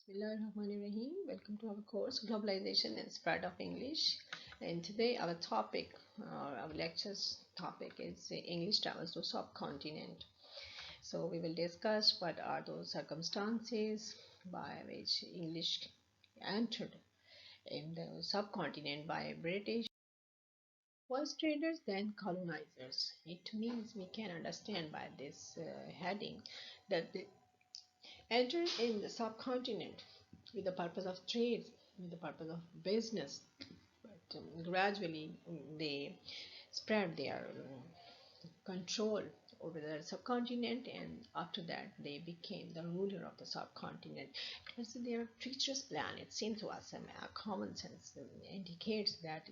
Bismillahirrahmanirrahim. Welcome to our course Globalization and Spread of English. And today our topic, our lecture's topic is English travels to subcontinent. So we will discuss what are those circumstances by which English entered in the subcontinent by British. First traders, then colonizers. It means we can understand by this heading that they entered in the subcontinent with the purpose of trade, with the purpose of business, but gradually they spread their control over the subcontinent, and after that they became the ruler of the subcontinent. It was their treacherous plan. It seems to us, common sense indicates that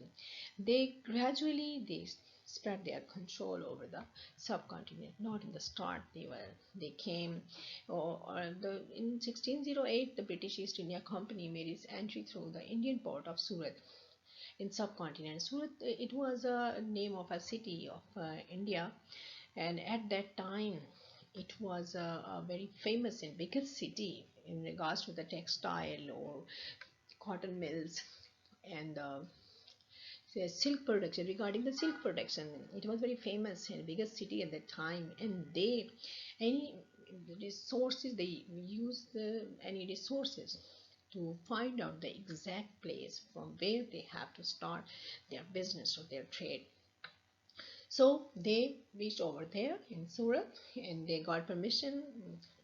they spread their control over the subcontinent. Not in the start they came, in 1608 the British East India Company made its entry through the Indian port of Surat in subcontinent. Surat, it was a name of a city of India, and at that time it was a very famous and biggest city in regards to the textile or cotton mills and silk production. Regarding the silk production, it was very famous and biggest city at that time, and any resources they used any resources to find out the exact place from where they have to start their business or their trade. So they reached over there in Surat, and they got permission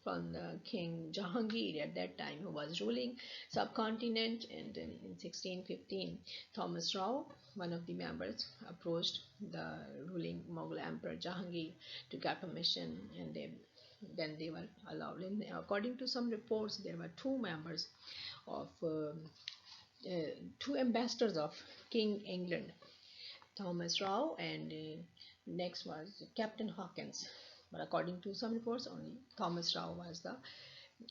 from the King Jahangir at that time, who was ruling subcontinent. And in 1615, Thomas Rao, one of the members, approached the ruling Mughal Emperor Jahangir to get permission, and then they were allowed. And according to some reports, there were two ambassadors of King England, Thomas Rao, and next was Captain Hawkins. But according to some reports, only Thomas Rao was the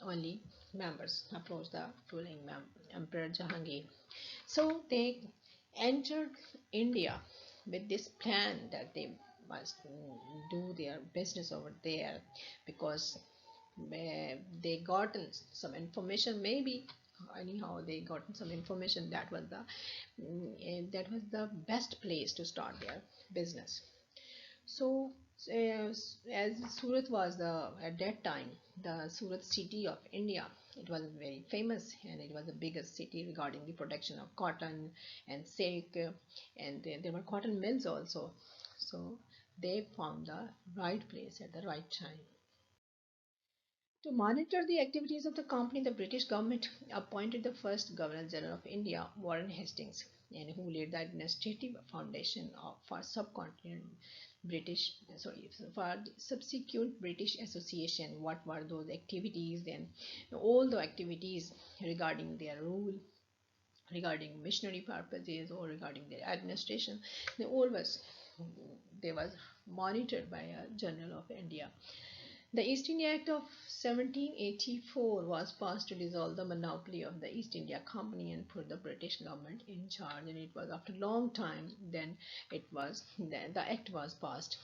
only members approached the ruling Emperor Jahangir. So they entered India with this plan that they must do their business over there, because they gotten some information, maybe anyhow they gotten some information that was the best place to start their business. So as Surat was at that time the Surat city of India, it was very famous, and it was the biggest city regarding the production of cotton and silk, and there were cotton mills also. So they found the right place at the right time. To monitor the activities of the company, the British government appointed the first Governor General of India, Warren Hastings, and who laid the administrative foundation for subcontinent for the subsequent British Association. What were those activities? Then all the activities regarding their rule, regarding missionary purposes, or regarding their administration, they was monitored by a General of India. The East India Act of 1784 was passed to dissolve the monopoly of the East India Company and put the British government in charge. And it was after a long time then the act was passed,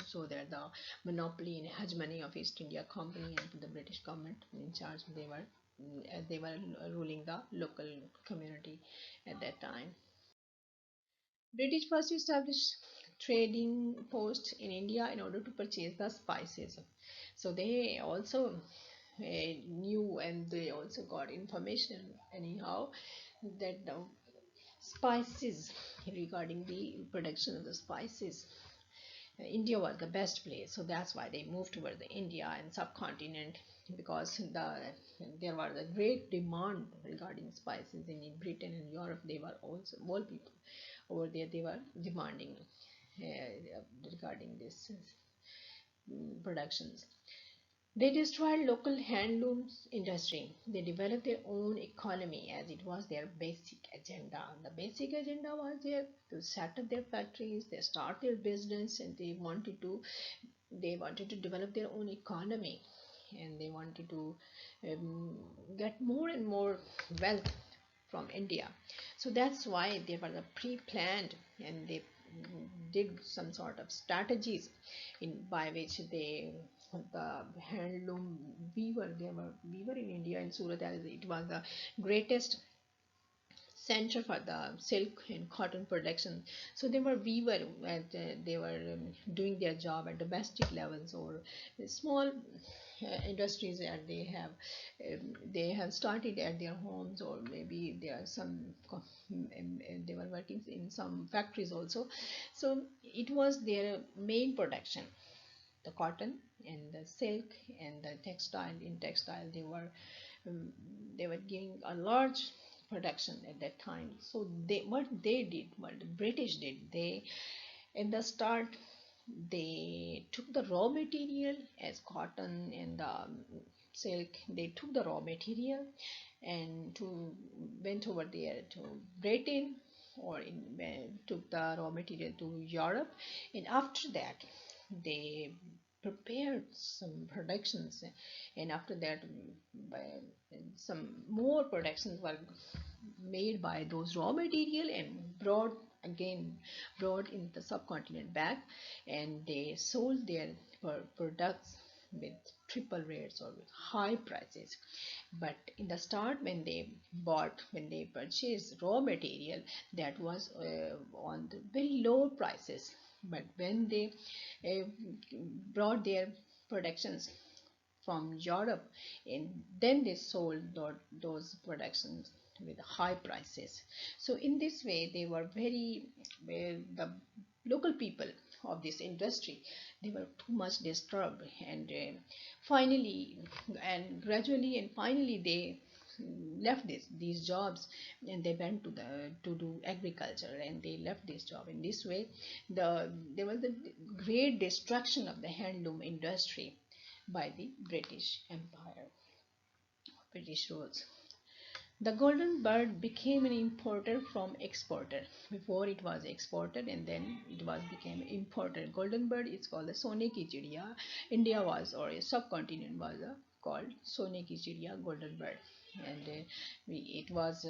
so that the monopoly and hegemony of East India Company and put the British government in charge. They were ruling the local community at that time. British first established trading posts in India in order to purchase the spices. So they also knew, and they also got information anyhow that the spices, regarding the production of the spices, India was the best place. So that's why they moved toward the India and subcontinent, because there was a great demand regarding spices in Britain and Europe. They were also, all people over there, they were demanding regarding this productions. They destroyed local handlooms industry. They developed their own economy, as it was their basic agenda. The basic agenda was there to set up their factories, they start their business, and they wanted to develop their own economy, and they wanted to get more and more wealth from India. So that's why they were pre-planned, and they did some sort of strategies by which they the handloom weaver. They were weaver in India, in Surat, as it was the greatest center for the silk and cotton production. So they were weaver, and they were doing their job at domestic levels or small industries that they have started at their homes, or maybe there are some they were working in some factories also. So it was their main production, the cotton and the silk and the textile. In textile um, they were giving a large production at that time. So what the British did, they in the start they took the raw material as cotton and silk. They took the raw material and to went over there to Britain, or took the raw material to Europe, and after that they prepared some productions, and after that by, some more productions were made by those raw material and brought in the subcontinent back, and they sold their products with triple rates or with high prices. But in the start, when they purchased raw material, that was on the very low prices. But when they uh, brought their productions from Europe, and then they sold those productions with high prices. So in this way, they were very the local people of this industry, they were too much disturbed, and finally and gradually and finally they left these jobs, and they went to do agriculture, and they left this job. In this way, there was a great destruction of the handloom industry by the British Empire, British rules. The golden bird became an importer from exporter. Before it was exported, and then it was became imported. Golden bird is called the Sone ki chidiya. India was, or a subcontinent was called Sone ki chidiya, golden bird. And it was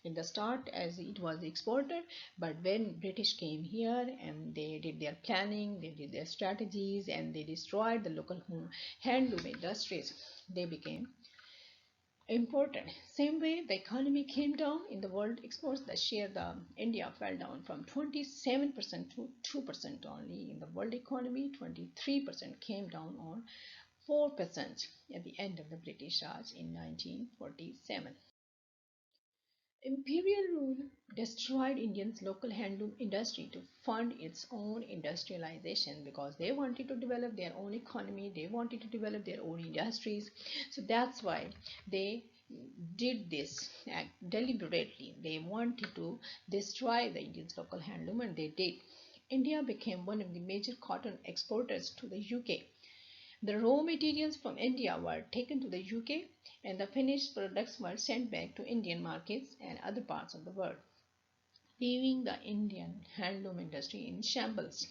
in the start as it was exported, but when British came here and they did their planning, they did their strategies, and they destroyed the local handloom industries, they became important. Same way the economy came down in the world exports, the share, the India fell down from 27% to 2% only in the world economy. 23% came down on 4% at the end of the British Raj in 1947. Imperial rule destroyed Indians' local handloom industry to fund its own industrialization, because they wanted to develop their own economy, they wanted to develop their own industries. So that's why they did this act deliberately. They wanted to destroy the Indians' local handloom, and they did. India became one of the major cotton exporters to the UK. The raw materials from India were taken to the UK, and the finished products were sent back to Indian markets and other parts of the world, leaving the Indian handloom industry in shambles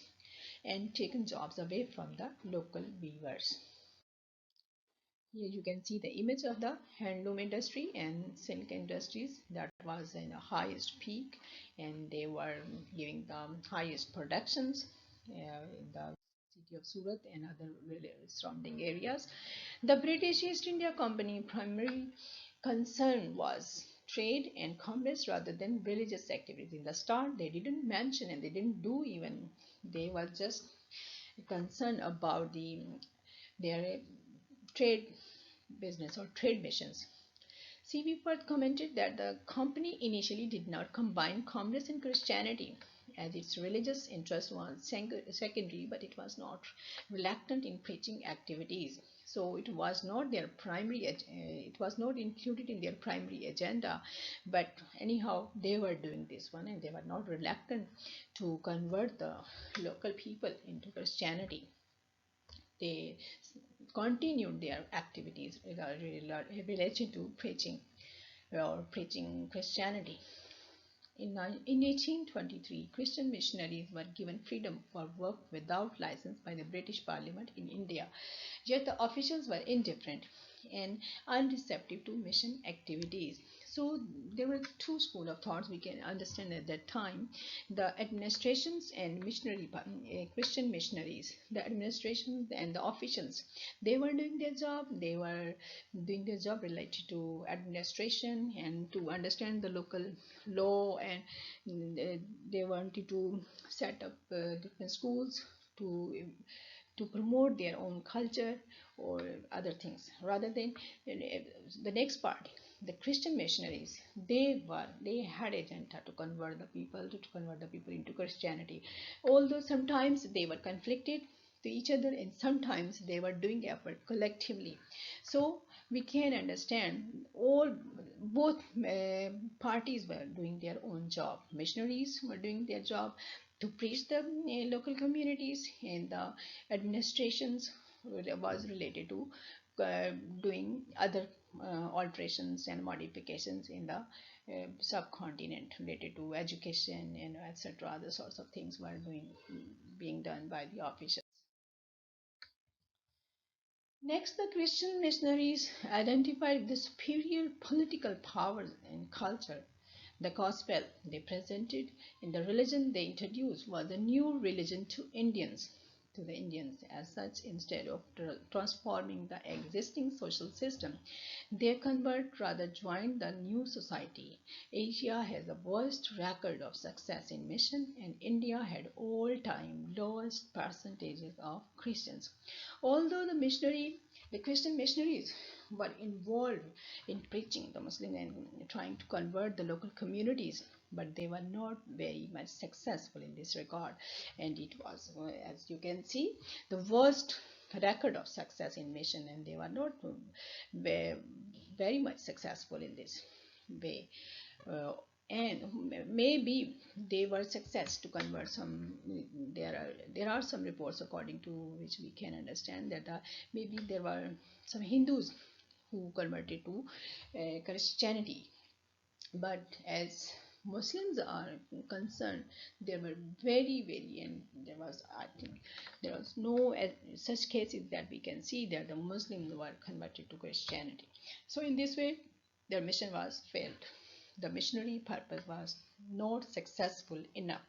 and taking jobs away from the local weavers. Here you can see the image of the handloom industry and silk industries that was in the highest peak, and they were giving the highest productions in the city of Surat and other surrounding areas. The British East India Company primary concern was trade and commerce rather than religious activities. In the start, they didn't mention, and they didn't do even, they were just concerned about their trade business or trade missions. C.V. Firth commented that the company initially did not combine commerce and Christianity, as its religious interest was secondary, but it was not reluctant in preaching activities. So it was not their primary, it was not included in their primary agenda, but anyhow they were doing this one, and they were not reluctant to convert the local people into Christianity. They continued their activities related to preaching or preaching Christianity. In 1823, Christian missionaries were given freedom for work without license by the British Parliament in India, yet the officials were indifferent. and unreceptive to mission activities. So there were two schools of thoughts we can understand at that time: the administrations and Christian missionaries. The administrations and the officials, they were doing their job. They were doing their job related to administration and to understand the local law, and they wanted to set up different schools to promote their own culture or other things. Rather than the next part, the Christian missionaries, they had agenda to convert the people, into Christianity. Although sometimes they were conflicted to each other, and sometimes they were doing effort collectively. So we can understand all both parties were doing their own job. Missionaries were doing their job to preach the local communities, and the administrations was related to doing other alterations and modifications in the subcontinent related to education and etc. Other sorts of things were being done by the officials. Next, the Christian missionaries identified the superior political power and culture. The gospel they presented in the religion they introduced was a new religion to the Indians. As such, instead of transforming the existing social system, their convert rather joined the new society. Asia has the worst record of success in mission, and India had all-time lowest percentages of Christians. Although the Christian missionaries were involved in preaching the Muslim and trying to convert the local communities, but they were not very much successful in this regard. And it was, as you can see, the worst record of success in mission, and they were not very much successful in this way. Uh, and maybe they were success to convert some. There are some reports according to which we can understand that maybe there were some Hindus who converted to Christianity. But as Muslims are concerned, there were and there was, I think, there was no such cases that we can see that the Muslims were converted to Christianity. So in this way, their mission was failed. The missionary purpose was not successful enough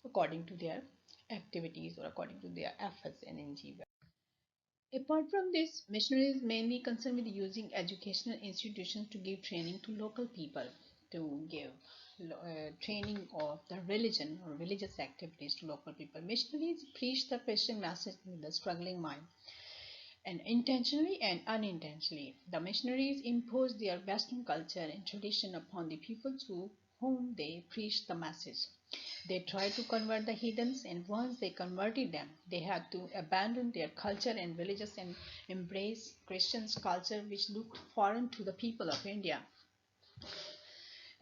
according to their activities or according to their efforts and endeavor. Apart from this, missionaries mainly concerned with using educational institutions to give training to local people, to give training of the religion or religious activities to local people. Missionaries preach the Christian message with a struggling mind, and intentionally and unintentionally, the missionaries imposed their Western culture and tradition upon the people to whom they preached the message. They tried to convert the heathens, and once they converted them, they had to abandon their culture and religious and embrace Christian's culture, which looked foreign to the people of India.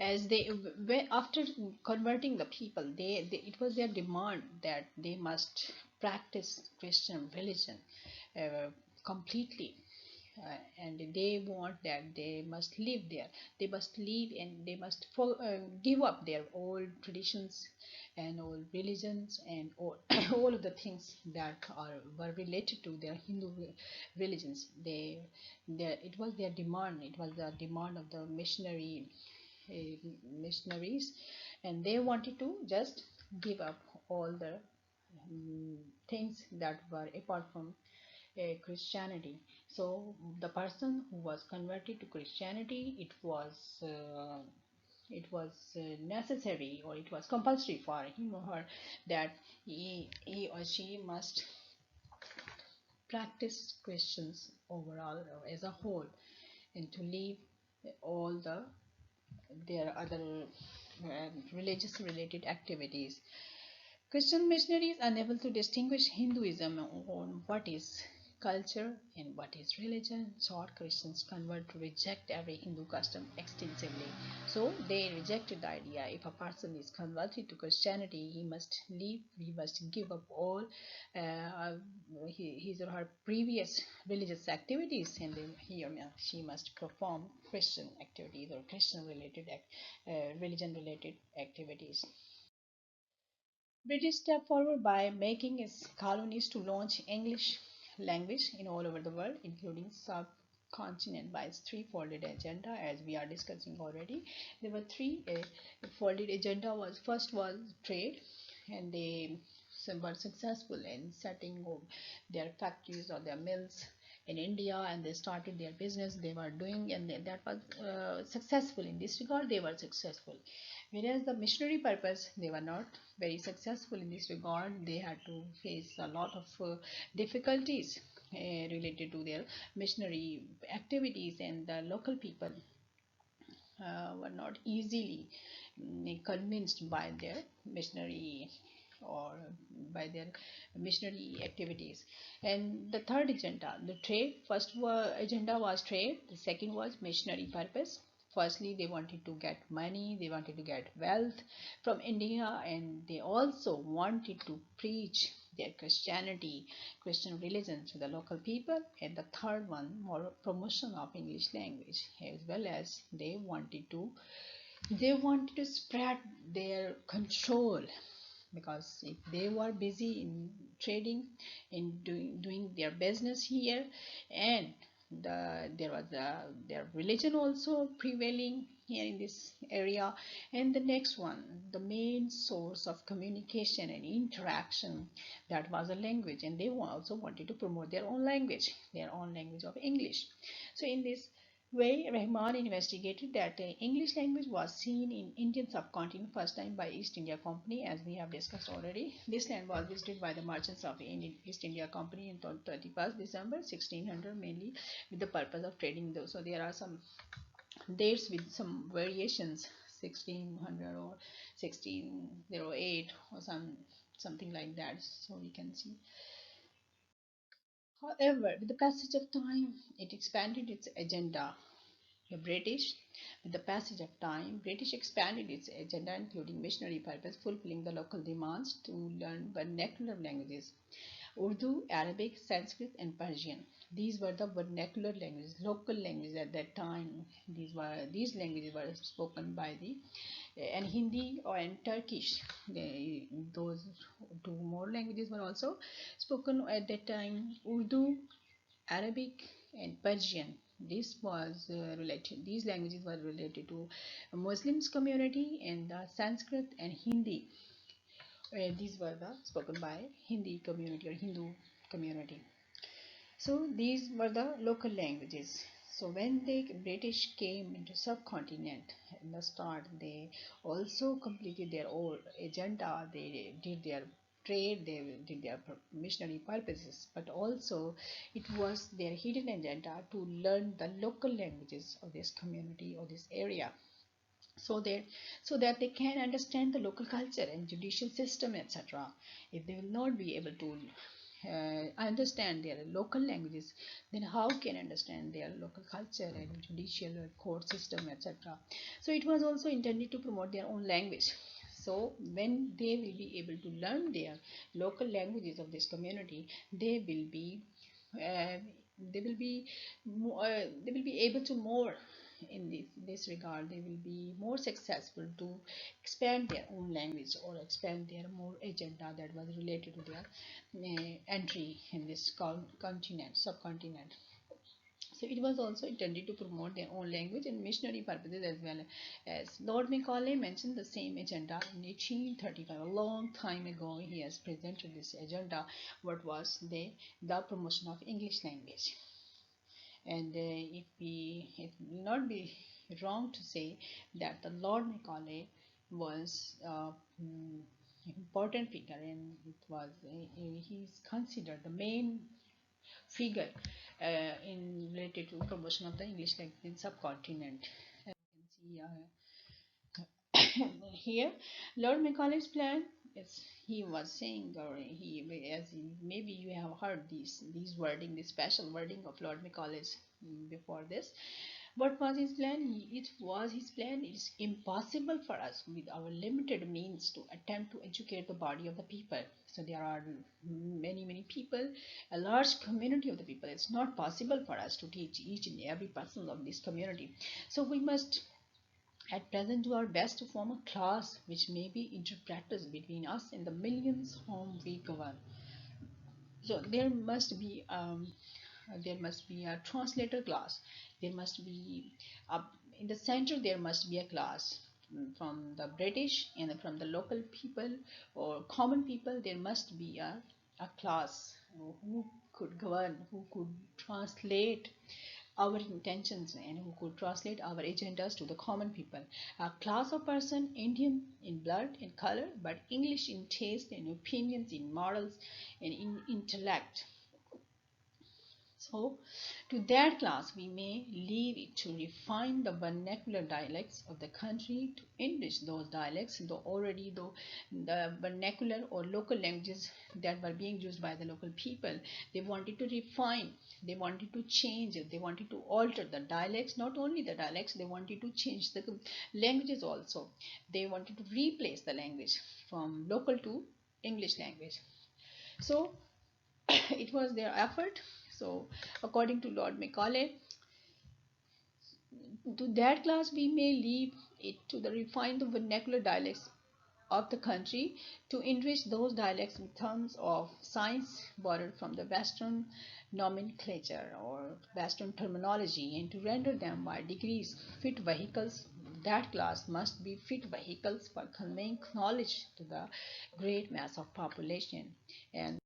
As they after converting the people, it was their demand that they must practice Christian religion uh, completely, and they want that they must live there. They must live and they must give up their old traditions and old religions and all, all of the things that were related to their Hindu religions. It was their demand. It was the demand of the missionaries, and they wanted to just give up all the things that were apart from Christianity. So the person who was converted to Christianity, it was necessary, or it was compulsory for him or her, that he or she must practice Christians overall as a whole, and to leave all their other religious related activities. Christian missionaries, unable to distinguish Hinduism on what is culture and what is religion, sought Christians convert to reject every Hindu custom extensively. So they rejected the idea: if a person is converted to Christianity, he must leave, he must give up all uh, his or her previous religious activities, and then he or she must perform Christian activities or Christian related religion related activities. British stepped forward by making its colonies to launch English language in all over the world, including subcontinent by its threefolded agenda, as we are discussing already. There were three folded agenda. Was first was trade, and they were successful in setting up their factories or their mills in India, and they started their business. They were doing, and that was successful in this regard. They were successful. Whereas the missionary purpose, they were not very successful in this regard. They had to face a lot of difficulties related to their missionary activities, and the local people were not easily convinced by their missionary or by their missionary activities. And the third agenda, the trade. First agenda was trade. The second was missionary purpose. Firstly, they wanted to get money, they wanted to get wealth from India, and they also wanted to preach their Christianity, Christian religion to the local people. And the third one, more promotion of English language, as well as they wanted to spread their control, because if they were busy in trading, in doing their business here, and there was their religion also prevailing here in this area. And the next one, the main source of communication and interaction, that was a language, and they also wanted to promote their own language of English. So in this way, Rahman investigated that English language was seen in Indian subcontinent first time by East India Company, as we have discussed already. This land was visited by the merchants of East India Company in 31st December 1600, mainly with the purpose of trading those. So there are some dates with some variations, 1600 or 1608 or something like that. So we can see. However, with the passage of time, it expanded its agenda. The British, with the passage of time, British expanded its agenda, including missionary purpose, fulfilling the local demands to learn vernacular languages: Urdu, Arabic, Sanskrit, and Persian. These were the vernacular languages, local languages at that time. These languages were spoken by the and Hindi and Turkish. Those two more languages were also spoken at that time: Urdu, Arabic, and Persian. This was related. These languages were related to Muslims community, and the Sanskrit and Hindi. These were the spoken by Hindi community or Hindu community. So these were the local languages. So when the British came into subcontinent in the start, they also completed their own agenda. They did their trade, they did their missionary purposes, but also it was their hidden agenda to learn the local languages of this community or this area, so that they can understand the local culture and judicial system, etc. If they will not be able to understand their local languages, then how can understand their local culture and judicial court system, etc. So it was also intended to promote their own language. So when they will be able to learn their local languages of this community, they will be uh, they will be able to more in this regard. They will be more successful to expand their own language or expand their more agenda that was related to their entry in this subcontinent. So it was also intended to promote their own language and missionary purposes as well. As Lord Macaulay mentioned the same agenda in 1835, a long time ago, he has presented this agenda. What was the promotion of English language? And it will not be wrong to say that the Lord Macaulay was important figure, and he is considered the main figure in related to promotion of the English language in subcontinent. As you can see here, Lord Macaulay's plan is, he was saying, or maybe you have heard these wording, this special wording of Lord Macaulay's before this. What was his plan? It was his plan: it is impossible for us with our limited means to attempt to educate the body of the people. So there are many people, a large community of the people. It's not possible for us to teach each and every person of this community. So we must at present do our best to form a class which may be interpreters between us and the millions whom we govern. So there must be there must be a translator class. There must be a, in the center there must be a class from the British and from the local people or common people. There must be a class who could govern, who could translate our intentions and who could translate our agendas to the common people. A class of person, Indian in blood and color, but English in taste and opinions, in morals and in intellect. So, to that class, we may leave it to refine the vernacular dialects of the country, to enrich those dialects, though the vernacular or local languages that were being used by the local people, they wanted to refine, they wanted to change it, they wanted to alter the dialects, not only the dialects, they wanted to change the languages also. They wanted to replace the language from local to English language. So, it was their effort. So, according to Lord Macaulay, to that class we may leave it to the refine the vernacular dialects of the country, to enrich those dialects in terms of science borrowed from the Western nomenclature or Western terminology, and to render them by degrees fit vehicles. That class must be fit vehicles for conveying knowledge to the great mass of population. And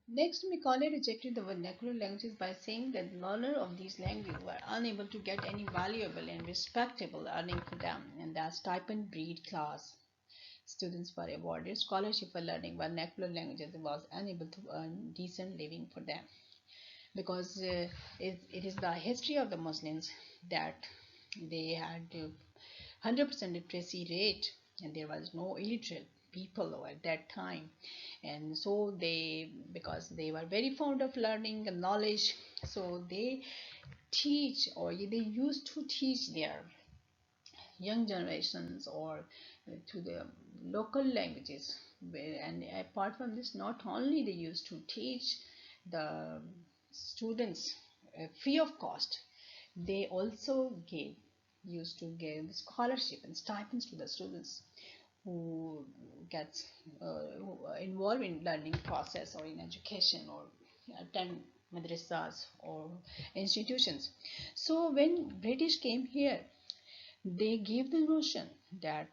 next, Macaulay rejected the vernacular languages by saying that the learners of these languages were unable to get any valuable and respectable earning for them, and that stipend breed class students were awarded scholarship for learning vernacular languages was unable to earn decent living for them, because it is the history of the Muslims that they had 100% literacy rate, and there was no illiterate people at that time. And so they, because they were very fond of learning and knowledge, so they teach, or they used to teach their young generations or to the local languages. And apart from this, not only they used to teach the students free of cost, they also used to give scholarship and stipends to the students who gets who are involved in learning process or in education or attend madrasas or institutions. So when British came here, they gave the notion that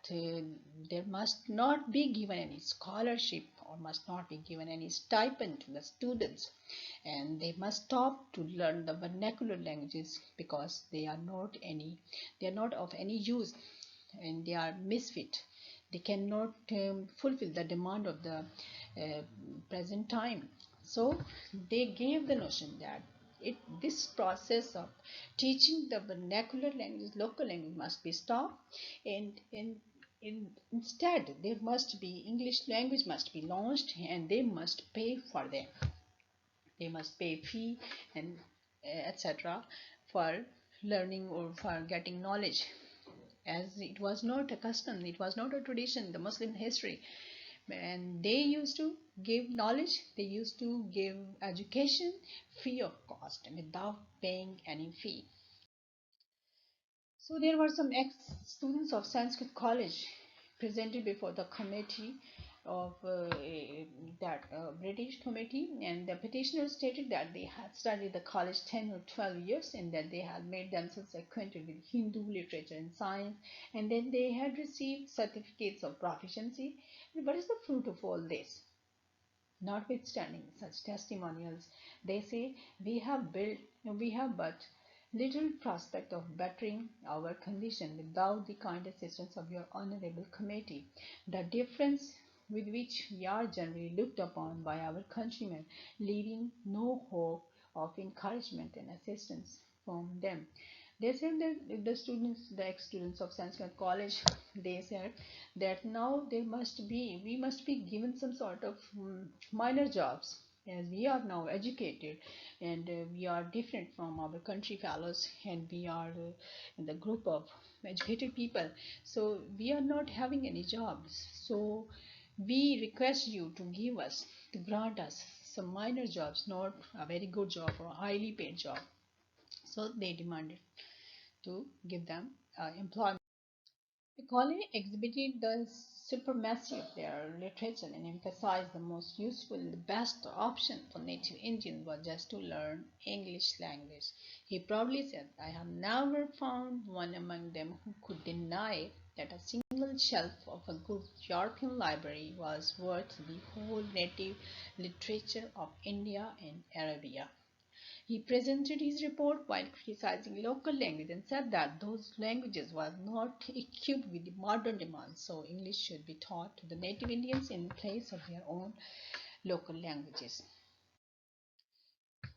there must not be given any scholarship or must not be given any stipend to the students, and they must stop to learn the vernacular languages because they are not of any use, and they are misfit. They cannot fulfill the demand of the present time. So they gave the notion that this process of teaching the vernacular language, local language, must be stopped, and instead there must be English language must be launched, and they must pay for them. They must pay fee and etc. for learning or for getting knowledge, as it was not a custom, it was not a tradition in the Muslim history. And they used to give knowledge, they used to give education free of cost without paying any fee. So there were some ex-students of Sanskrit College presented before the committee of that British committee, and the petitioners stated that they had studied the college 10 or 12 years and that they had made themselves acquainted with Hindu literature and science, and then they had received certificates of proficiency. And what is the fruit of all this? Notwithstanding such testimonials, they say we have but little prospect of bettering our condition without the kind assistance of your honorable committee. The difference with which we are generally looked upon by our countrymen, leaving no hope of encouragement and assistance from them. They said that the students, the ex-students of Sanskrit College, they said that now we must be given some sort of minor jobs, as we are now educated, and we are different from our country fellows, and we are in the group of educated people. So we are not having any jobs. So we request you to give us, to grant us some minor jobs, not a very good job or a highly paid job. So they demanded to give them employment. Macaulay exhibited the supremacy of their literature and emphasized the most useful, the best option for native Indians was just to learn English language. He proudly said, I have never found one among them who could deny that a single shelf of a good European library was worth the whole native literature of India and Arabia. He presented his report while criticizing local language and said that those languages were not equipped with the modern demands, so English should be taught to the native Indians in place of their own local languages.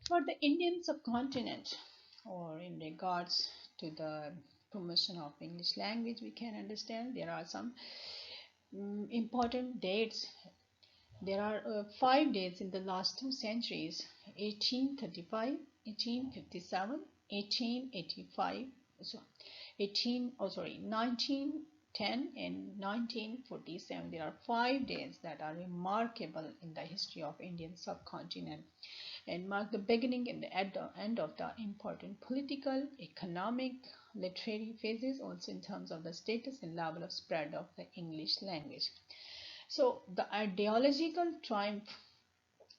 For the Indian subcontinent, or in regards to the promotion of English language, we can understand there are some important dates. There are 5 dates in the last 2 centuries: 1835, 1857, 1885, so 1910 and 1947. There are 5 days that are remarkable in the history of Indian subcontinent and mark the beginning and the end of the important political, economic, literary phases, also in terms of the status and level of spread of the English language. So the ideological triumph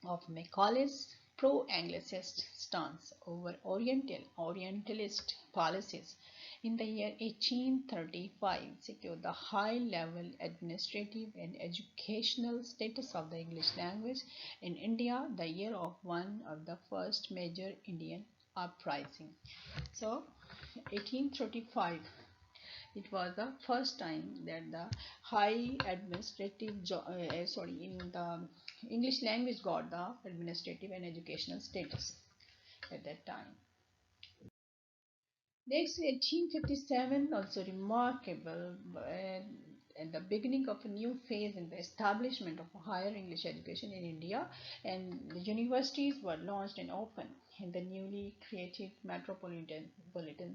of Macaulay's pro-Anglicist stance over Orientalist policies in the year 1835 secured the high-level administrative and educational status of the English language in India, the year of one of the first major Indian uprising. So 1835, it was the first time that the high administrative in the English language got the administrative and educational status at that time. Next, 1857, also remarkable, and the beginning of a new phase in the establishment of higher English education in India, and the universities were launched and opened in the newly created metropolitan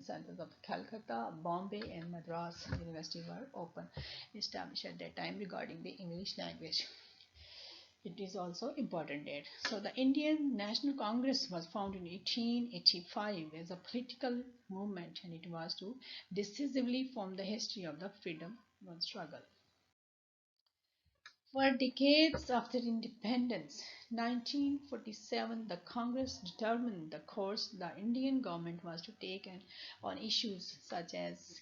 centers of Calcutta, Bombay, and Madras. Universities were open, established at that time regarding the English language. It is also important date. So the Indian National Congress was founded in 1885 as a political movement, and it was to decisively form the history of the freedom struggle. For decades after independence, 1947, the Congress determined the course the Indian government was to take on issues such as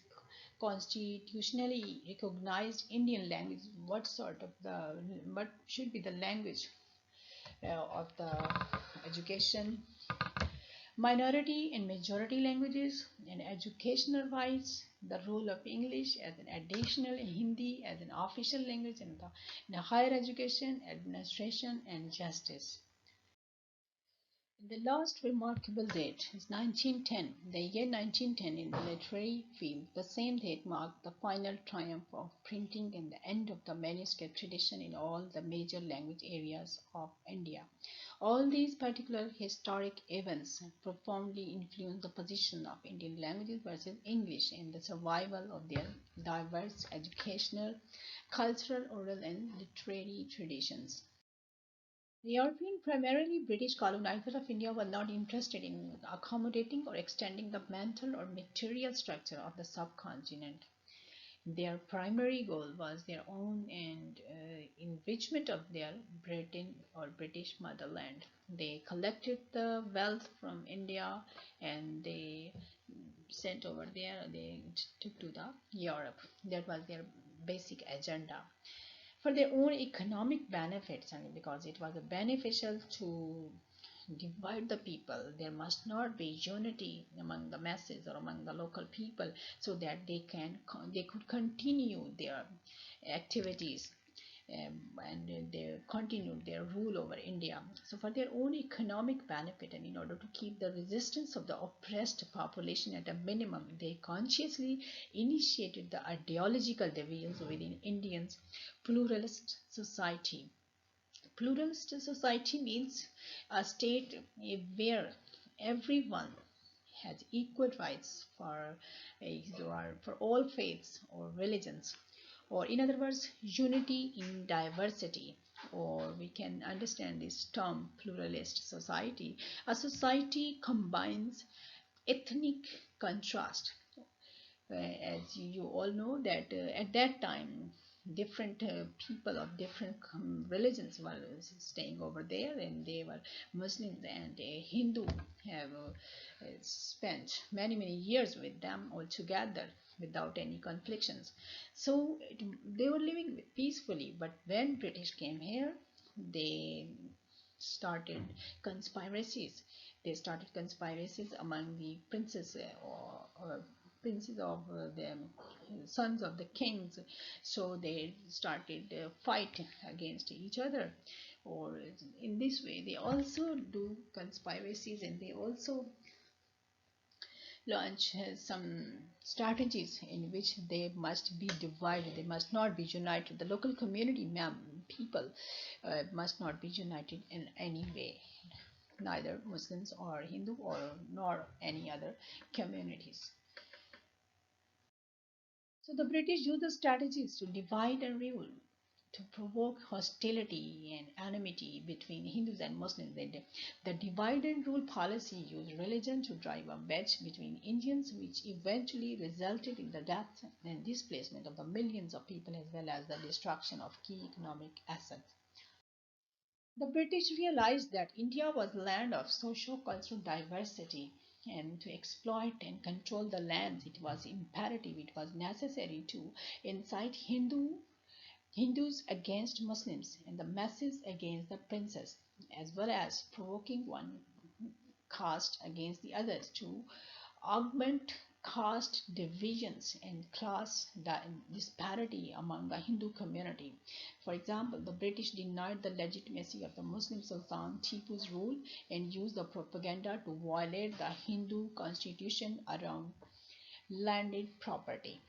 constitutionally recognized Indian language, what should be the language of the education, minority and majority languages and educational rights, the role of English as an additional and Hindi as an official language in the higher education, administration, and justice. The last remarkable date is 1910, the year 1910 in the literary field. The same date marked the final triumph of printing and the end of the manuscript tradition in all the major language areas of India. All these particular historic events profoundly influenced the position of Indian languages versus English and the survival of their diverse educational, cultural, oral, and literary traditions. The European, primarily British colonizers of India were not interested in accommodating or extending the mental or material structure of the subcontinent. Their primary goal was their own and enrichment of their Britain or British motherland. They collected the wealth from India and they sent over there, they took to the Europe. That was their basic agenda for their own economic benefits, and because it was beneficial to divide the people. There must not be unity among the masses or among the local people, so that they could continue their activities, and they continued their rule over India. So for their own economic benefit and in order to keep the resistance of the oppressed population at a minimum, they consciously initiated the ideological divisions within Indians' pluralist society. Pluralist society means a state where everyone has equal rights for all faiths or religions, or in other words, unity in diversity. Or we can understand this term pluralist society. A society combines ethnic contrast As you all know that at that time different people of different religions were staying over there, and they were Muslims and Hindu have spent many years with them all together without any conflicts. So they were living peacefully. But when British came here, they started conspiracies. They started conspiracies among the princes or princes of the sons of the kings. So they started fight against each other. Or in this way, they also do conspiracies, and they also launch some strategies in which they must be divided. They must not be united. The local community people must not be united in any way, neither Muslims or Hindu or nor any other communities. So the British used the strategies to divide and rule, to provoke hostility and enmity between Hindus and Muslims. The divide and rule policy used religion to drive a wedge between Indians, which eventually resulted in the death and displacement of the millions of people, as well as the destruction of key economic assets. The British realized that India was a land of socio-cultural diversity, and to exploit and control the lands, it was imperative, it was necessary to incite Hindus against Muslims and the masses against the princes, as well as provoking one caste against the others to augment caste divisions and class disparity among the Hindu community. For example, the British denied the legitimacy of the Muslim Sultan Tipu's rule and used the propaganda to violate the Hindu constitution around landed property.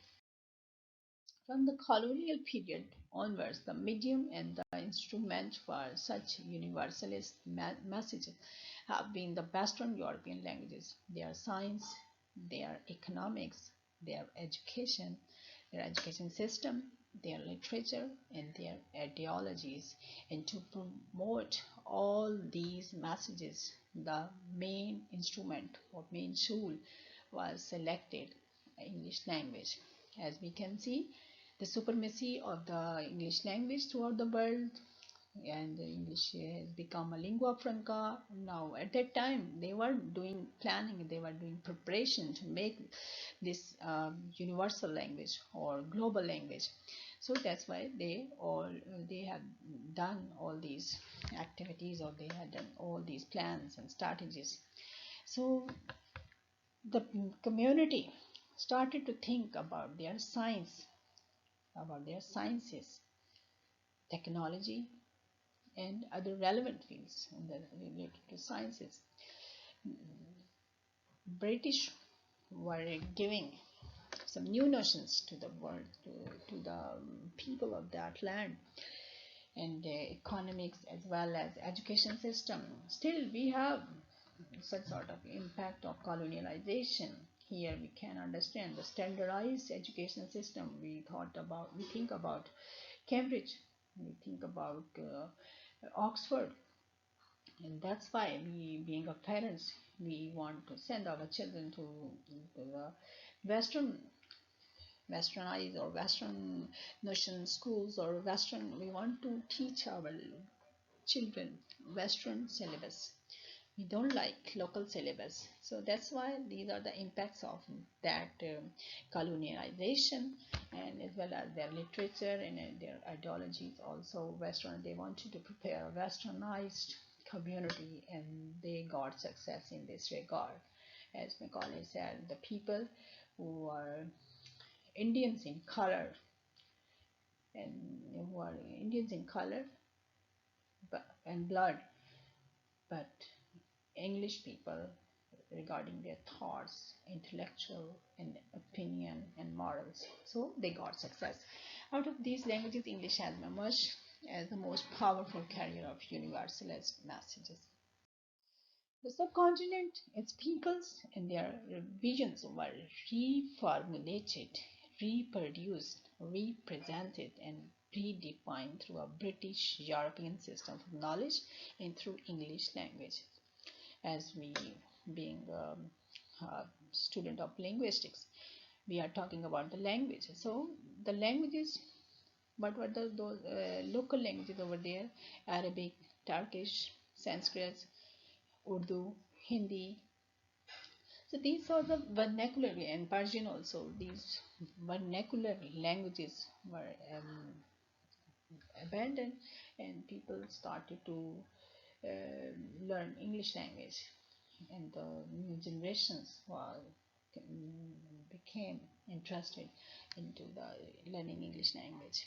From the colonial period onwards, the medium and the instrument for such universalist messages have been the Western European languages, their science, their economics, their education system, their literature, and their ideologies. And to promote all these messages, the main instrument or main tool was selected English language. As we can see, the supremacy of the English language throughout the world, and the English has become a lingua franca. Now at that time they were doing planning, they were doing preparation to make this universal language or global language. So that's why they had done all these activities, or they had done all these plans and strategies. So the community started to think about their science, about their sciences, technology, and other relevant fields related to sciences. British were giving some new notions to the world, to the people of that land, and economics as well as education system. Still, we have such sort of impact of colonialization. Here we can understand the standardized education system. We think about Cambridge, we think about Oxford, and that's why we, being a parents, we want to send our children to the westernized or Western notion schools, or Western. We want to teach our children Western syllabus. We don't like local syllabus. So that's why these are the impacts of that colonialization, and as well as their literature and their ideologies also Western. They wanted to prepare a westernized community, and they got success in this regard. As Macaulay said, the people who are Indians in color, and who are Indians in color and blood, but English people regarding their thoughts, intellectual and opinion and morals. So they got success. Out of these languages, English has emerged as the most powerful carrier of universalist messages. The subcontinent, its peoples and their visions were reformulated, reproduced, represented, and redefined through a British European system of knowledge and through English language. As we, being a student of linguistics, we are talking about the language. So the languages, what were those local languages over there? Arabic, Turkish, Sanskrit, Urdu, Hindi. So these are the vernacular, and Persian also. These vernacular languages were abandoned, and people started to learn English language, and the new generations became interested into the learning English language.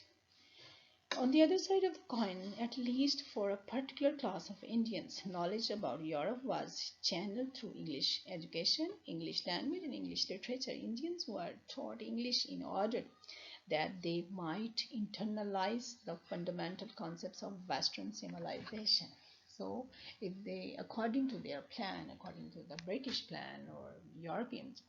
On the other side of the coin, at least for a particular class of Indians, knowledge about Europe was channeled through English education, English language, and English literature. Indians were taught English in order that they might internalize the fundamental concepts of Western civilization. So, if they, according to their plan, according to the British plan or Europeans,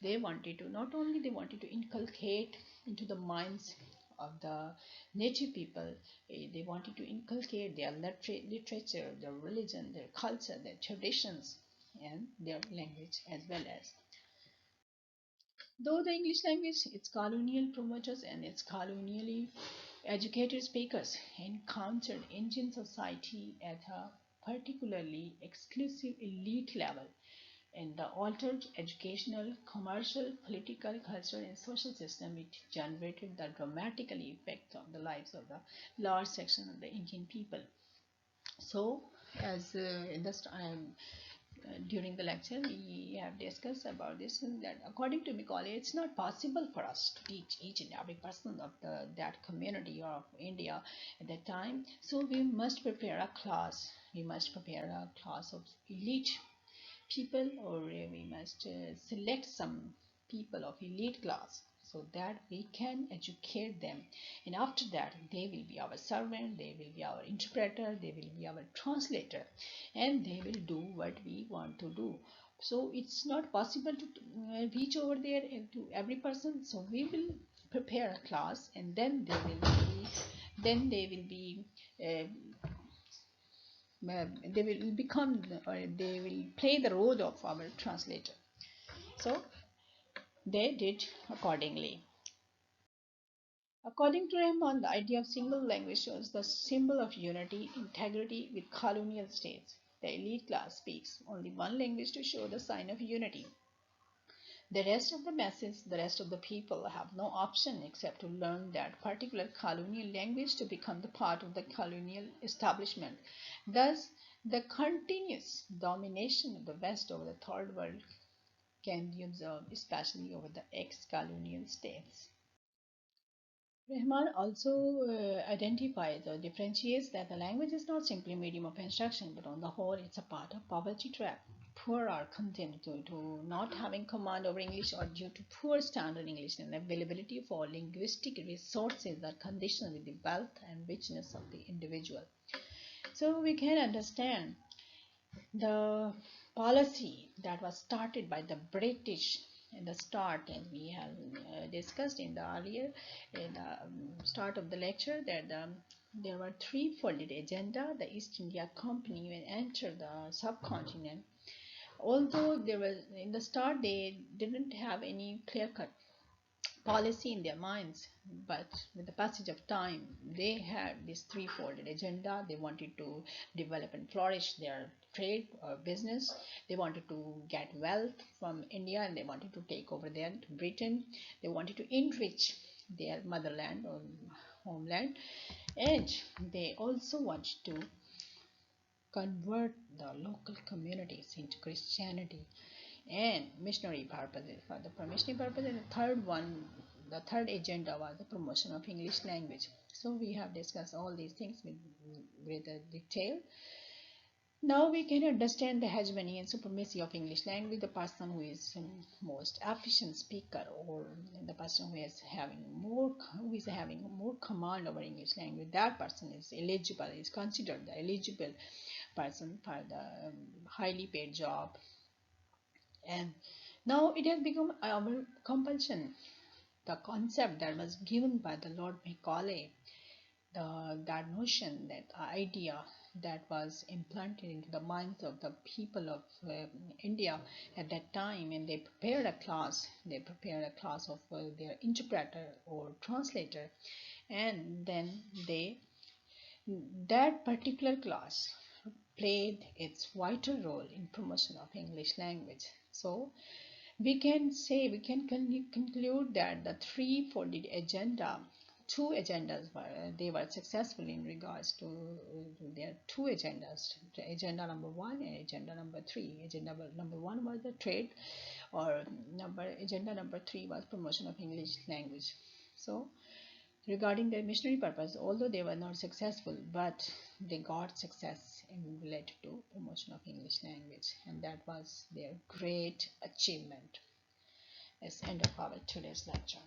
they wanted to, not only they wanted to inculcate into the minds of the native people, they wanted to inculcate their literature, their religion, their culture, their traditions, and their language as well as. Though the English language, its colonial promoters and its colonially educated speakers encountered Indian society at a particularly exclusive elite level in the altered educational, commercial, political, cultural, and social system, it generated the dramatical effect on the lives of the large section of the Indian people. So, as in this during the lecture, we have discussed about this, and that according to Macaulay, it's not possible for us to teach each and every person of that community or of India at that time. So we must prepare a class. We must prepare a class of elite people, or we must select some people of elite class so that we can educate them, and after that they will be our servant, they will be our interpreter, they will be our translator, and they will do what we want to do. So it's not possible to reach over there to every person, so we will prepare a class, and then they will be uh, they will become, or they will play the role of our translator. So they did accordingly. According to Rahman, the idea of single language shows the symbol of unity, integrity with colonial states. The elite class speaks only one language to show the sign of unity. The rest of the masses, the rest of the people, have no option except to learn that particular colonial language to become the part of the colonial establishment. Thus, the continuous domination of the West over the Third World can be observed, especially over the ex-colonial states. Rahman also identifies or differentiates that the language is not simply a medium of instruction, but on the whole, it's a part of poverty trap. Poor are condemned due to not having command over English, or due to poor standard English, and availability for linguistic resources are conditioned with the wealth and richness of the individual. So we can understand the policy that was started by the British in the start, and we have discussed in the earlier in the start of the lecture that there were threefold agenda. The East India Company will enter the subcontinent. Although there was in the start they didn't have any clear-cut policy in their minds, but with the passage of time they had this threefold agenda. They wanted to develop and flourish their trade or business, they wanted to get wealth from India, and they wanted to take over there to Britain, they wanted to enrich their motherland or homeland, and they also wanted to convert the local communities into Christianity and missionary purposes. For the missionary purpose, and the third agenda was the promotion of English language. So we have discussed all these things with greater detail. Now we can understand the hegemony and supremacy of English language. The person who is most efficient speaker, or the person who is having more command over English language, that person is eligible, is considered the eligible person for the highly paid job. And now it has become our compulsion. The concept that was given by the Lord Macaulay, that notion, that idea that was implanted into the minds of the people of India at that time, and they prepared a class. They prepared a class of their interpreter or translator, and then that particular class played its vital role in promotion of English language. So we can say, we can conclude that the threefold agenda, two agendas they were successful in regards to their two agendas, agenda number one and agenda number three. Agenda number one was the trade, or agenda number three was promotion of English language. So regarding their missionary purpose, although they were not successful, but they got success in related to promotion of English language, and that was their great achievement. That's the end of our today's lecture.